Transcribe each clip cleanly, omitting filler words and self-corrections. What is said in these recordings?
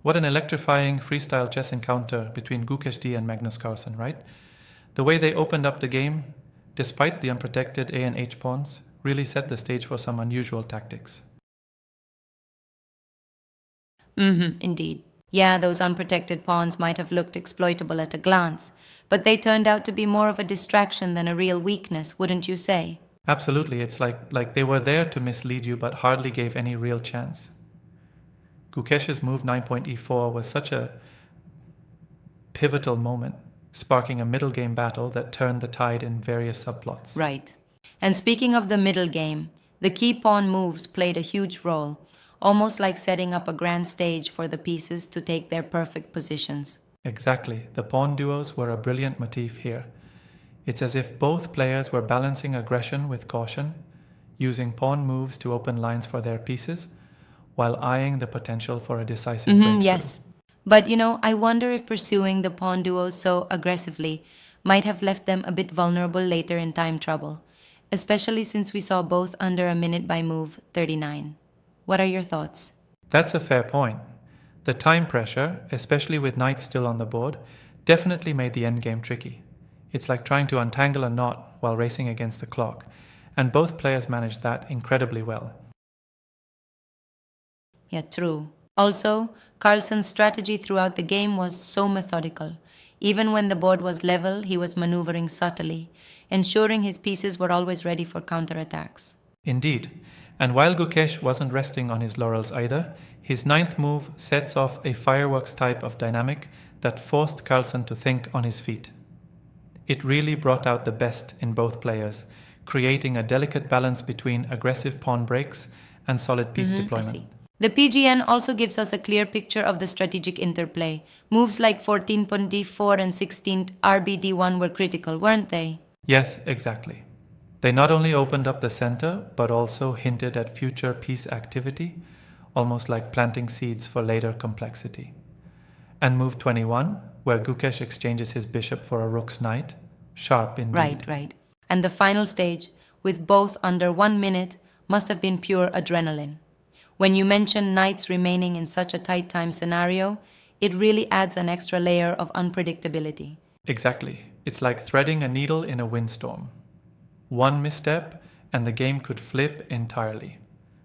What an electrifying freestyle chess encounter between gukesh and magnuscarlsen, right? The way they opened up the game, despite the unprotected A and H pawns, really set the stage for some unusual tactics. Indeed. Yeah, those unprotected pawns might have looked exploitable at a glance, but they turned out to be more of a distraction than a real weakness, wouldn't you say? Absolutely, it's like they were there to mislead you but hardly gave any real chance. Gukesh's move 9.e4 was such a pivotal moment, sparking a middle game battle that turned the tide in various subplots. Right. And speaking of the middle game, the key pawn moves played a huge role, almost like setting up a grand stage for the pieces to take their perfect positions. Exactly, the pawn duos were a brilliant motif here. It's as if both players were balancing aggression with caution, using pawn moves to open lines for their pieces, while eyeing the potential for a decisive breakthrough. Yes. But I wonder if pursuing the pawn duos so aggressively might have left them a bit vulnerable later in time trouble, especially since we saw both under a minute by move 39. What are your thoughts? That's a fair point. The time pressure, especially with knights still on the board, definitely made the endgame tricky. It's like trying to untangle a knot while racing against the clock, and both players managed that incredibly well. Yeah, true. Also, Carlsen's strategy throughout the game was so methodical. Even when the board was level, he was maneuvering subtly, ensuring his pieces were always ready for counterattacks. Indeed, and while Gukesh wasn't resting on his laurels either, his ninth move sets off a fireworks type of dynamic that forced Carlsen to think on his feet. It really brought out the best in both players, creating a delicate balance between aggressive pawn breaks and solid piece I deployment. see. The PGN also gives us a clear picture of the strategic interplay. Moves like 14.d4 and 16rbd1 were critical, weren't they? Yes, exactly. They not only opened up the center, but also hinted at future piece activity, almost like planting seeds for later complexity. And move 21, where Gukesh exchanges his bishop for a rook's knight, sharp indeed. Right. And the final stage, with both under 1 minute, must have been pure adrenaline. When you mention knights remaining in such a tight time scenario, it really adds an extra layer of unpredictability. Exactly. It's like threading a needle in a windstorm. One misstep, and the game could flip entirely.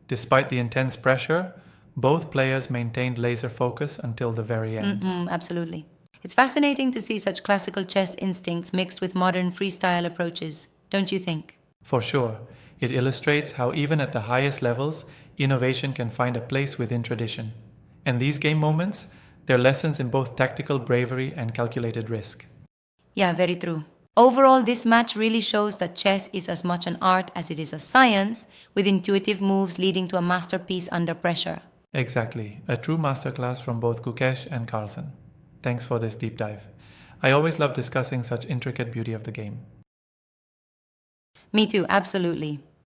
Despite the intense pressure, both players maintained laser focus until the very end. Absolutely. It's fascinating to see such classical chess instincts mixed with modern freestyle approaches, don't you think? For sure, it illustrates how even at the highest levels, innovation can find a place within tradition. And these game moments, they're lessons in both tactical bravery and calculated risk. Yeah, very true. Overall, this match really shows that chess is as much an art as it is a science, with intuitive moves leading to a masterpiece under pressure. Exactly, a true masterclass from both Gukesh and Carlsen. Thanks for this deep dive. I always love discussing such intricate beauty of the game. Me too, absolutely.